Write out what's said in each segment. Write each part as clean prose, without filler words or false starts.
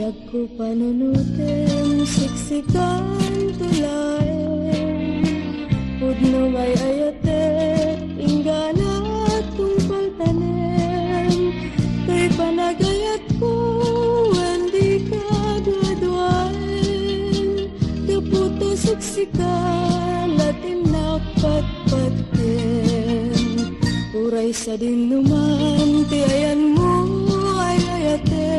Ako panunutin, siksikan tulayan, pudno may ayate, inggana tungpal tanem, kay panagayat ko, hindi ka duaduain, kaputo siksikan, latin nakpatpatin, uray sa dinuman, tiayan mo ay ayate,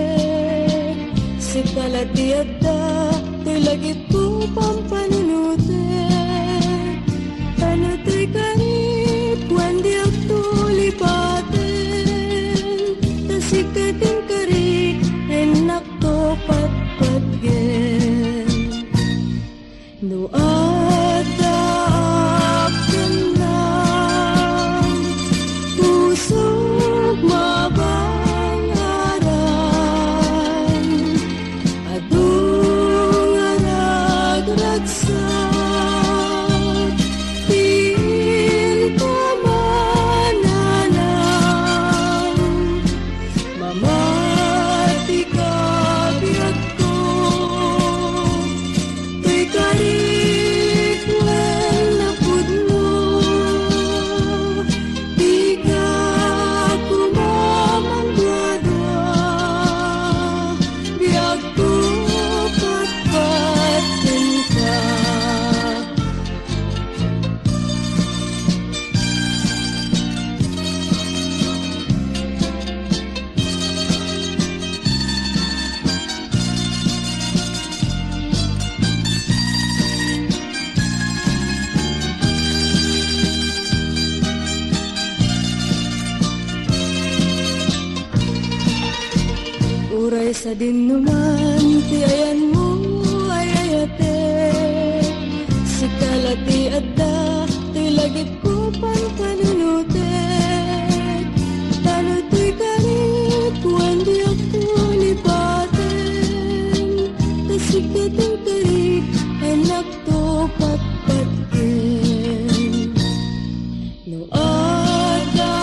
si kalatiada, to'y lagit ko pampanunutin. Ano to'y karit, wandi ako lipatin. Tasikating karit, enak to patpatgen. No ada akin lang, pusog mabangaran. Adung arag-ragsak, tiin ko mananang, mamati ka biyak ko, to'y karik wen napud mo, di ka kumamanggadwa, biyak ko patpatin ka. Uray sa dinuman, tiayan mo ay ayate, si kalati adda, to'y lagit ko pampanunutin. Talo to'y karit, wandi ako lipatin, tasikating karit, anak to patpatkin. No ada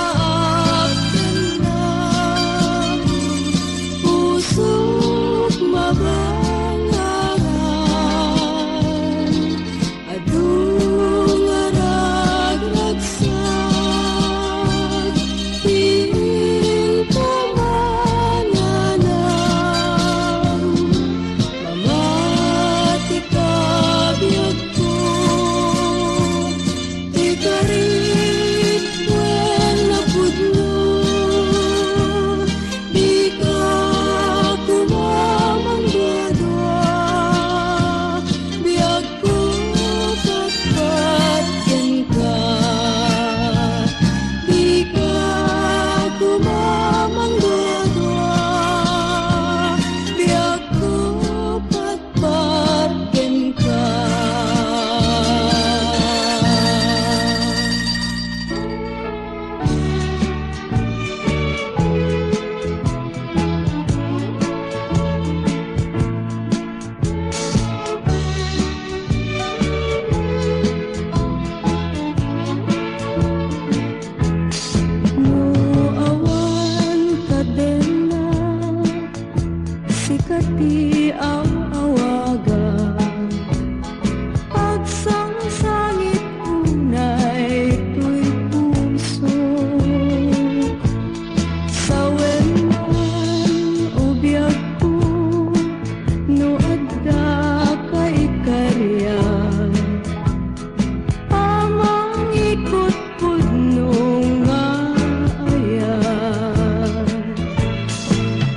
akin lang, pusok mabangaran. Adung arag-ragsak, tiin ko mananang, mamati ka biyak ko, di karit wen napud mo, di ka kumamanggadwa, biyak ko patpatken ka, di ka kumamanggadwa, biyak ko patpatken ka. No awan kadena, sikati ang awagan, pagsangsangit unay to'y puso, sawenman o biyak ko, no adda kay karyan, amang ikot pudno nga ayan.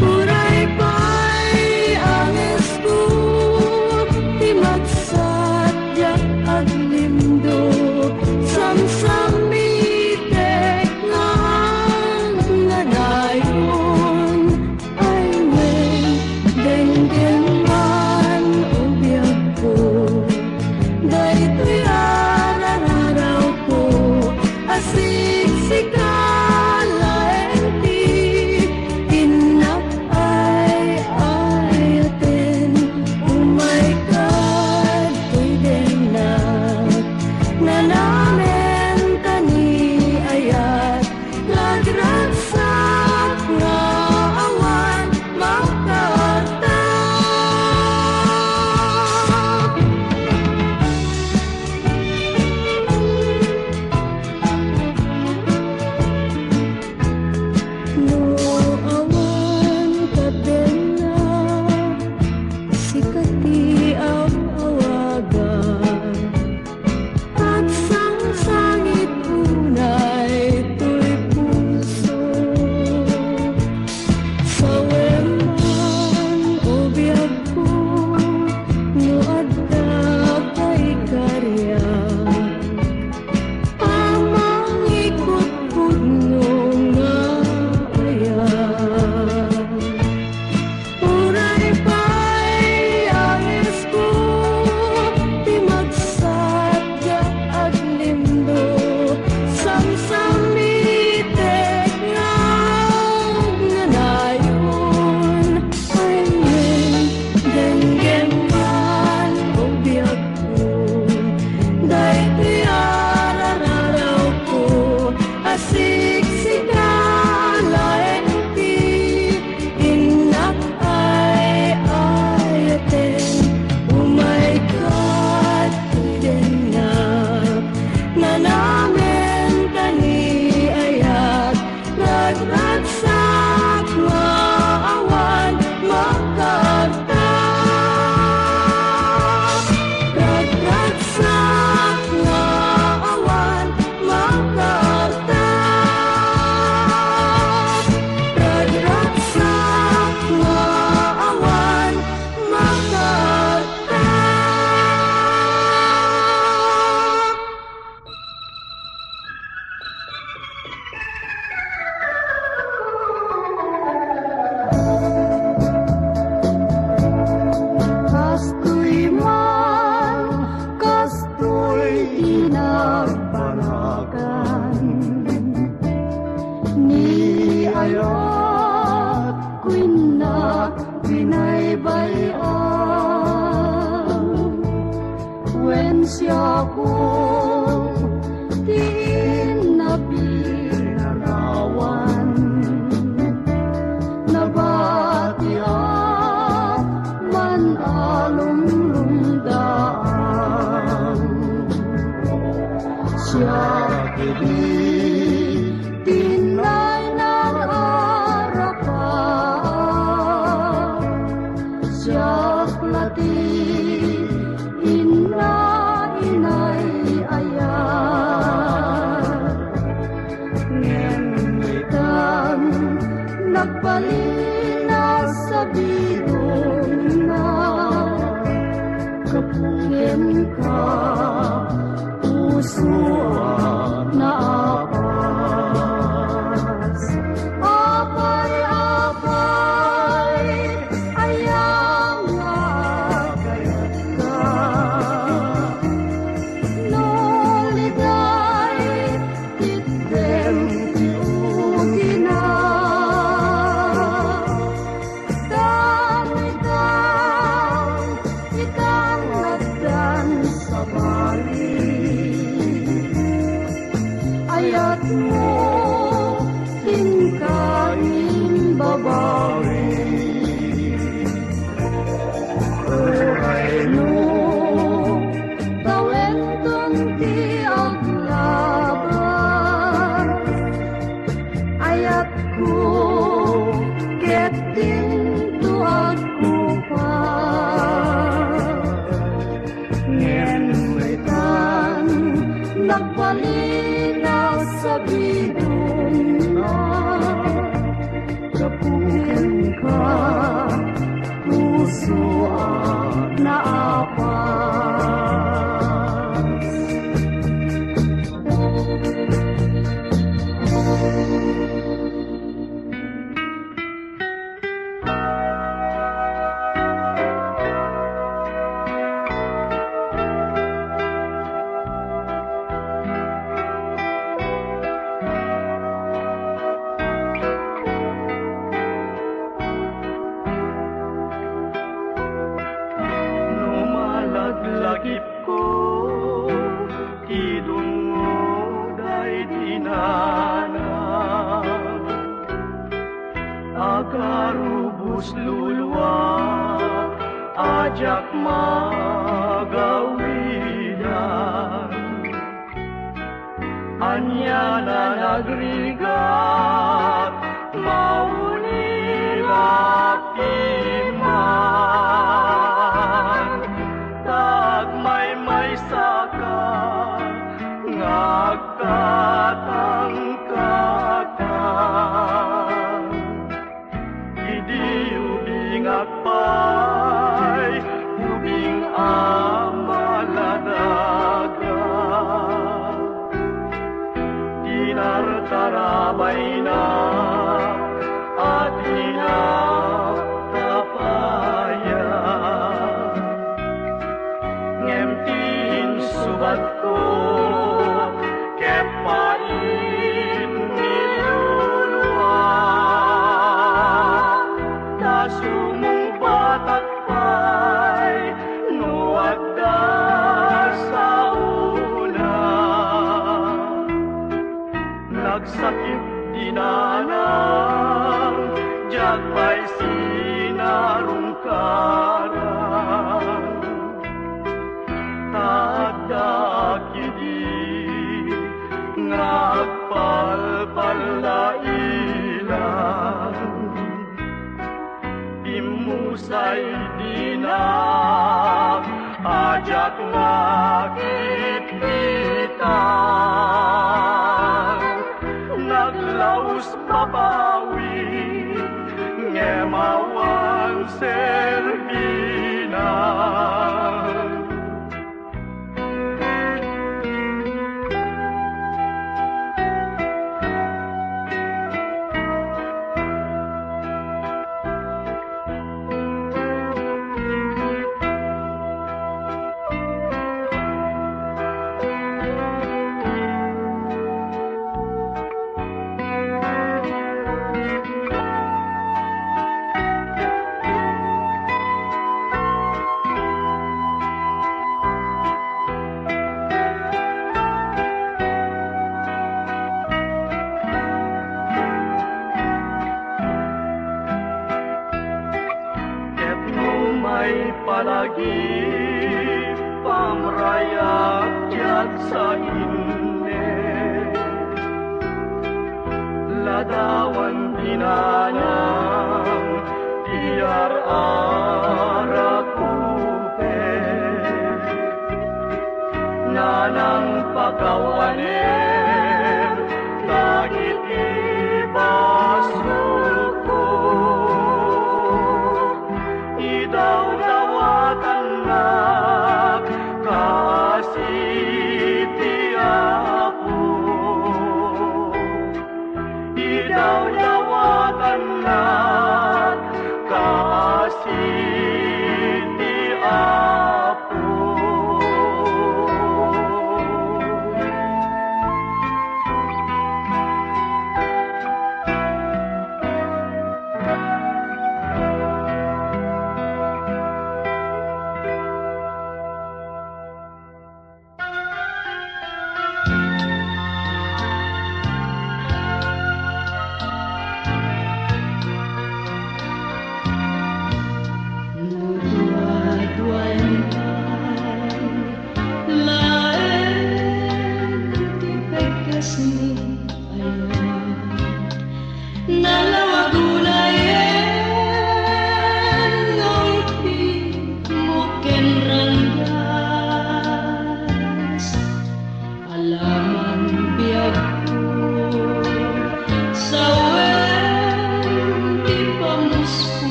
Uray pa'y anges ko, di magsadya at lindo, samsamitek nga ang nanayon, ay wen denggen man o biyak ko, daytoy arararaw ko, asiksikalan ti, inak ay ayaten, oh my God, to'y denak, nanamen tani ayat, lagragsak nga awan, makata akong tinapinarawan. Nabati man alumlumdaan. Siya kini tinay ng arapan. Siya lati inay ayat. Ngemitan nagpalina sa bidong na kapuhin ka puso na apas. Apay-apay ayang nga kayat ka. Noliday titem tiugina. Itang nagdan sa bali. Ayat mo tingkain babawi. Uray no tawentong ti aglaban. Ayat ko keting tuag ko pa. Ngenwetan nagpalina sa bidong na kapuhin ka puso na apas. Lagip ko tidungod ay tinana. Agarubus lulwa ajak magawidan. Anya na nagrigat maunilak iman. Tagmay saka ngagkatang-katang. Idi ubing akpay, ubing amaladaga. Dinartarabay na at inatapaya. Ngemtin subat ko kepait niluluwa. Tasumong batak pa'y nuwagda sa una. Nagsakit dinanang jagpay sinarungkaran. Tadakidi ngagpalpal na ilan. Imusay dinak ajak nakikita. Naglaus babawi ngemawan serbina. palagi pamrayak ket sa inne ladawan dinanang tiar arakupe nanang pagawanen dagit ibasulko idaw-dawatan na kasiti ako idaw-dawatan na kasiti ako.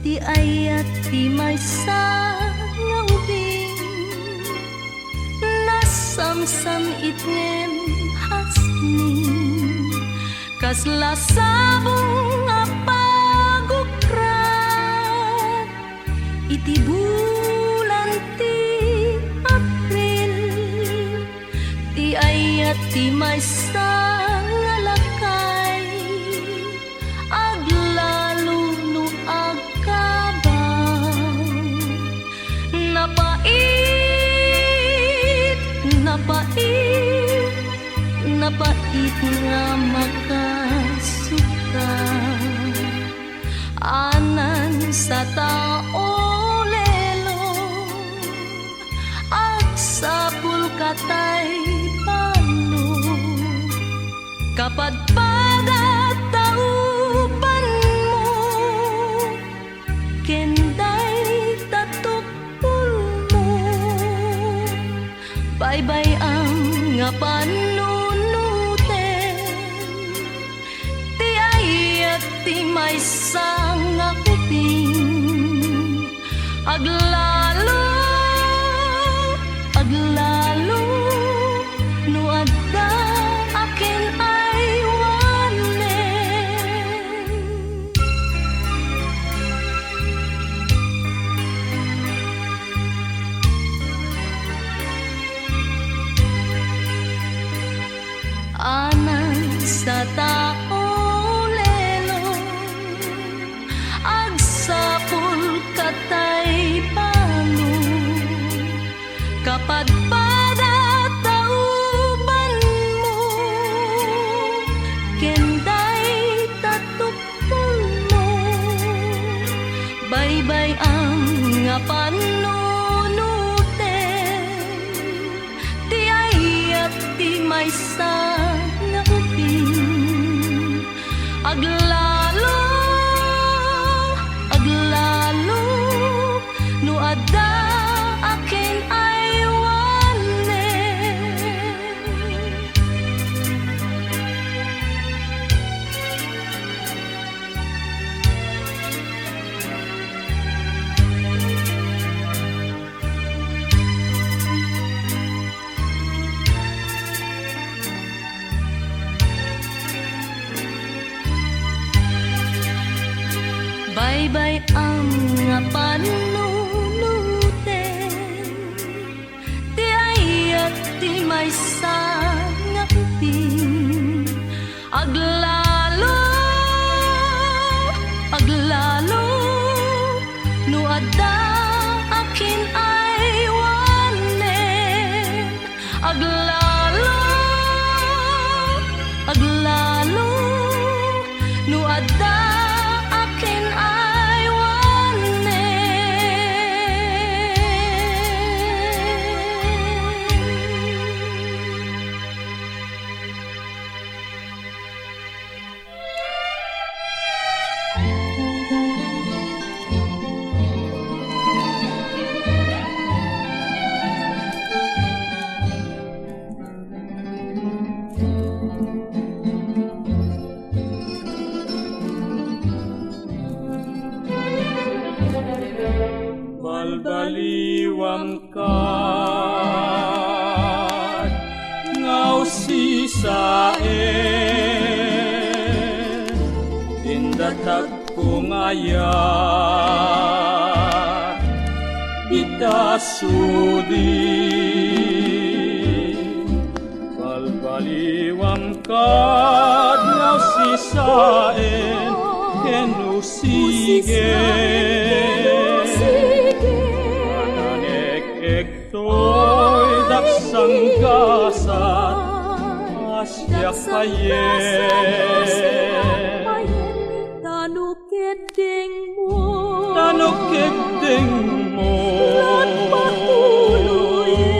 Ti ayat ti maysa nga ubing nasamsam itngem hasning kas lasabong nga pagukrat iti bulan ti April ti ayat ti maysa nga lakay aglalo no napait nga makasuka anan sa tao lelong agsapul katay pano kapag pagataupan mo kenday tatukpul mo bye-bye ang nga panunuten ti ayat ti maysa nga kuping aglalo sa tao lelong agsapul katay pano kapag padatauban mo kenday tatupol mo baybay ang nga panunuten ti ay at ti maysa nga upin aglalo no adda akin ay wanen baybay ang nga panunuten ti ay at ti maysa nga upin aglalo no adda akin ay wanen aglalo no adda akin ay balbaliwam ka ngaw si saen tindatag kong ayat itasudi balbaliwam ka ngaw si saen kenu sige to'y daksang gasat asyak payen tanukit ding mo lat patuluyen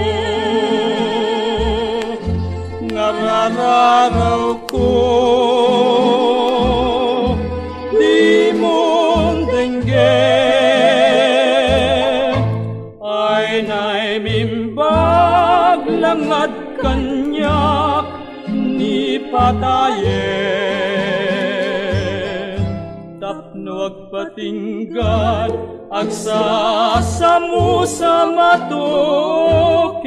ngarararaw ko di mo denggen ay naimimbag langad kanyak ni patayen tapno agpatinggan agsasamu sa matuken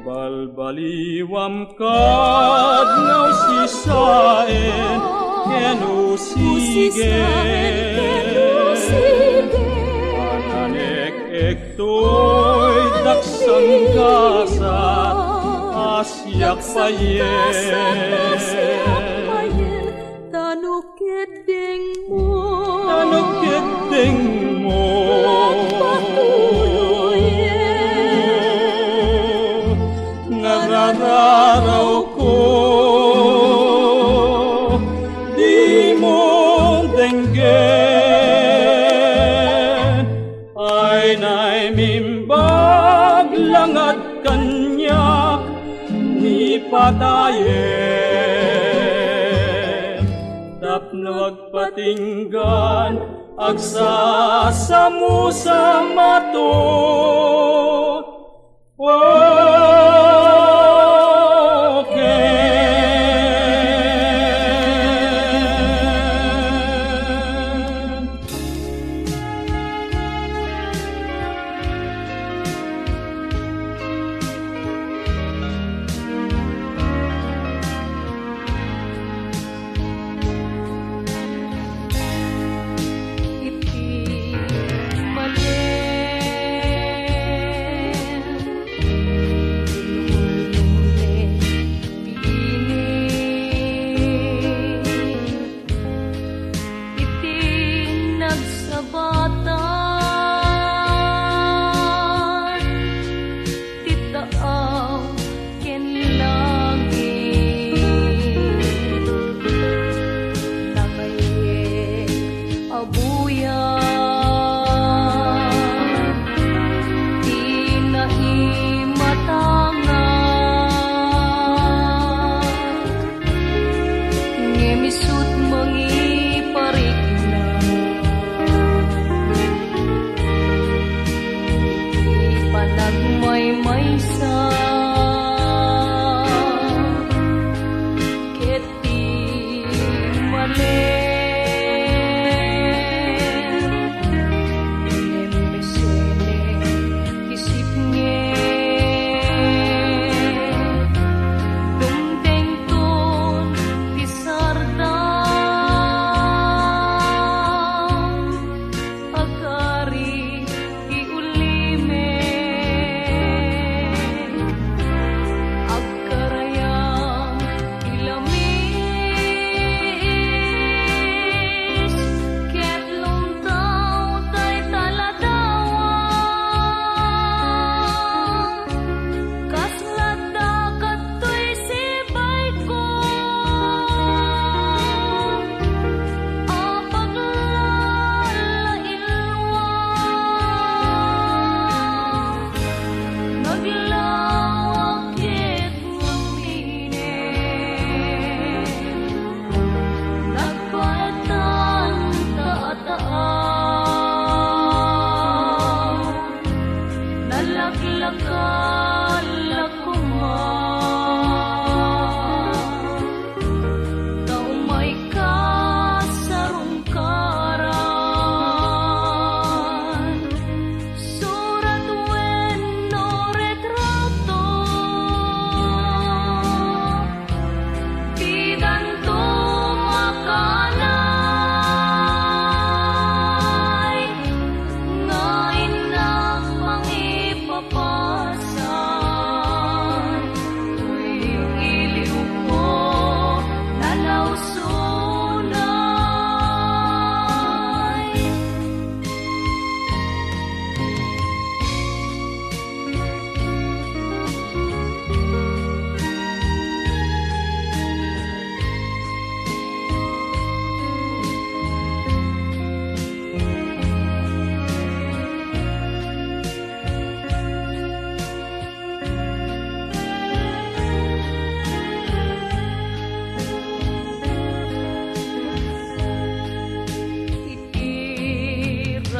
balbaliwam kad ngaw sisaen kenu sige to'y daksang gasat asyak payen tanukit ding mo ngarararaw ko di mo denggen ay naimimbag langad kanyak ni patayen tapno agpatinggan agsasamu sa mato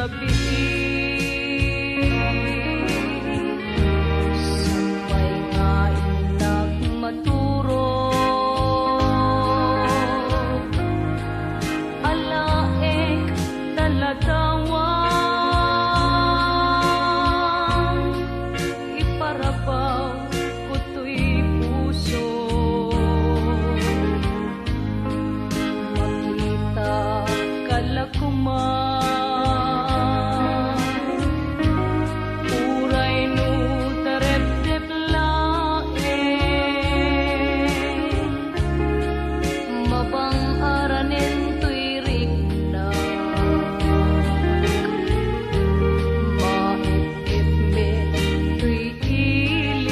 gabi sabay nga nagmaturo alaek taladawang iparabaw kuto'y puso makita kalakuman uray no darep-dep laeng mabang aranen to'y rigna maitip-me to'y ilim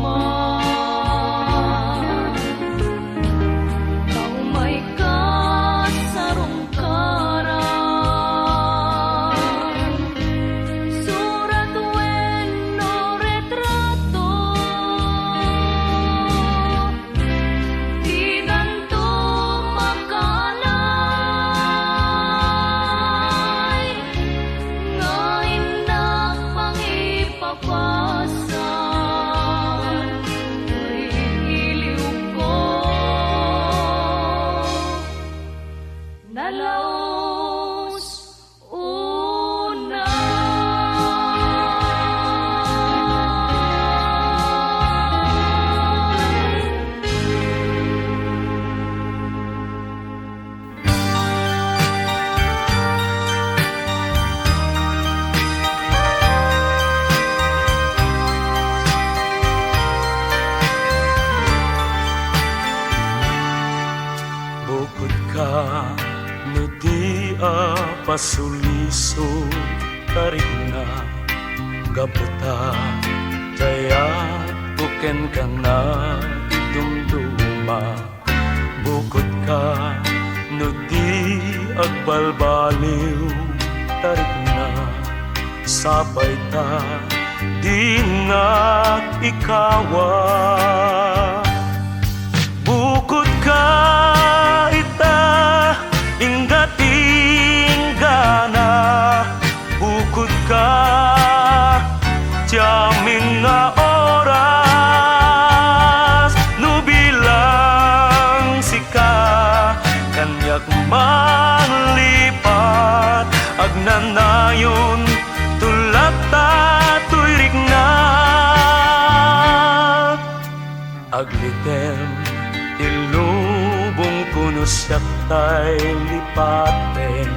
kalakuman kaumay ka sarong karang surat wen no retrato di ganto makalay nga inak pangipapasan to'y iliw ko nalaos una. Bukod ka no di pasuliso karigna gaputa jaya buken ka na idumduma bukod ka no di agbalbaliw tarigna sabay ta di nga ikawa bukod ka ita ingat inggana bukod ka tiamin nga oras no bilang sika kanyak manlipat agnanayon tulak tatuirig na aglitem ilubong kuno siya tay lipaten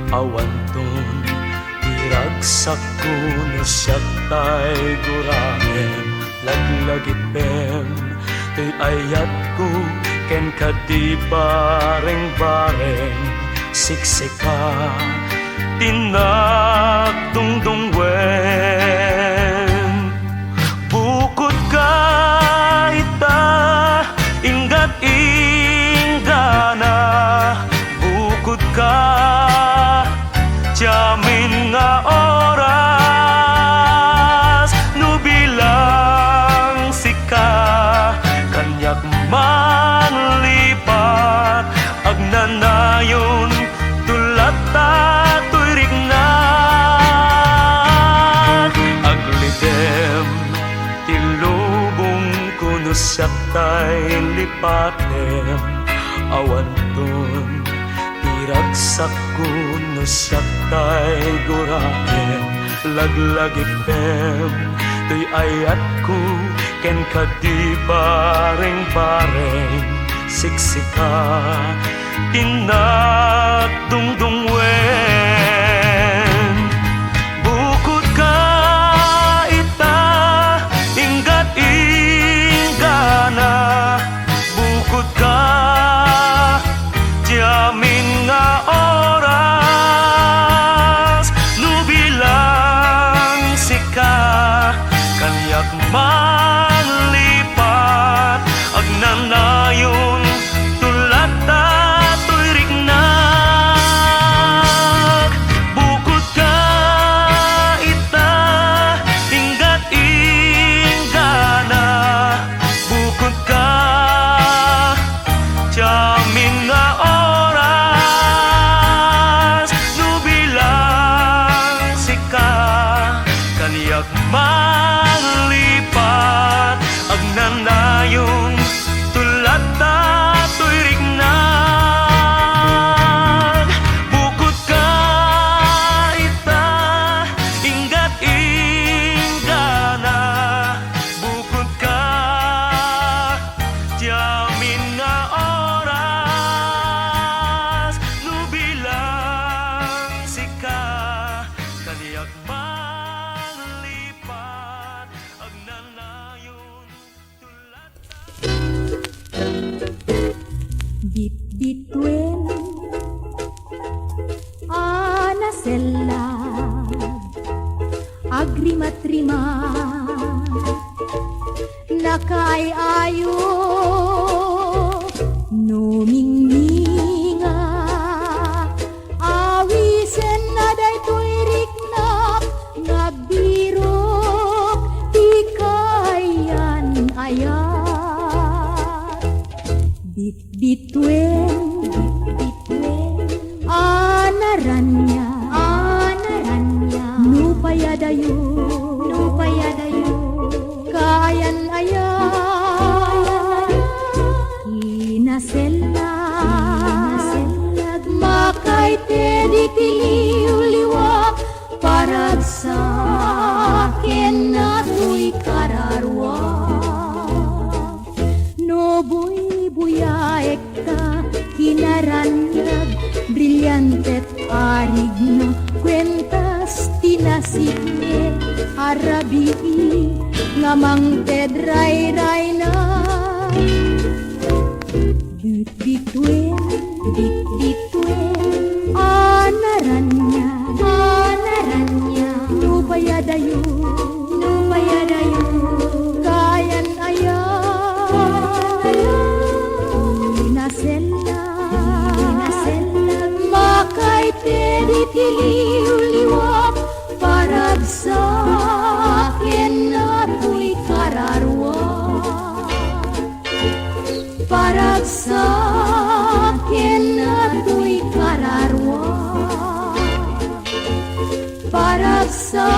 awanton iragsak kuno siya tay gurahen laglagipem tay ayat ko ken kadi bareng-bareng siksika tinagdungdungwen bukod ka ita ingat inggana bukod ka tiamin nga oras no bilang sika kanyak manlipat agnanayon tulat tatuirig siya tay lipaten awan ton iragsak kuno siya tay guraken laglagipem tuy ayat ko ken kadi bareng-bareng siksika tinagdungdungwen bukod ka ita inggat inggana bukod ka jamin nga oras nubilang sika kanyak manlipat agnanayon tulata to'y rignag bukod ka ita inggat inggana bukod ka jamin nga oras nubilang sika kaniyak manlipat agnanayon tulata to'y rignag bukod ka ita inggat inggana bukod ka jamin nga oras nubilang sika kaniyak manlipat agnanayon tulata Bit-bitwen Anasella Agrimat-rima Nakay-ayo Numingninga Awisen na daytoy riknak Ngabirok Di kayan ayat Bit-bitwen Anaranya Nupayadayo Kayan ayat Inasella Makay te di tiliw-liwa Parag sa akin na tuy kararwa No buy-buyaek ka Kinaranyag Brilyantet arig na Kwentas tinasikne Arabii Ngamang tedray-ray na Bit-bitwen Anaranya Nupayadayo Kayan ayat Inasella Makay te di tiliw-liwak Parag sa akin na tuy kararwa Parag sa akin na tuy kararwa Parag sa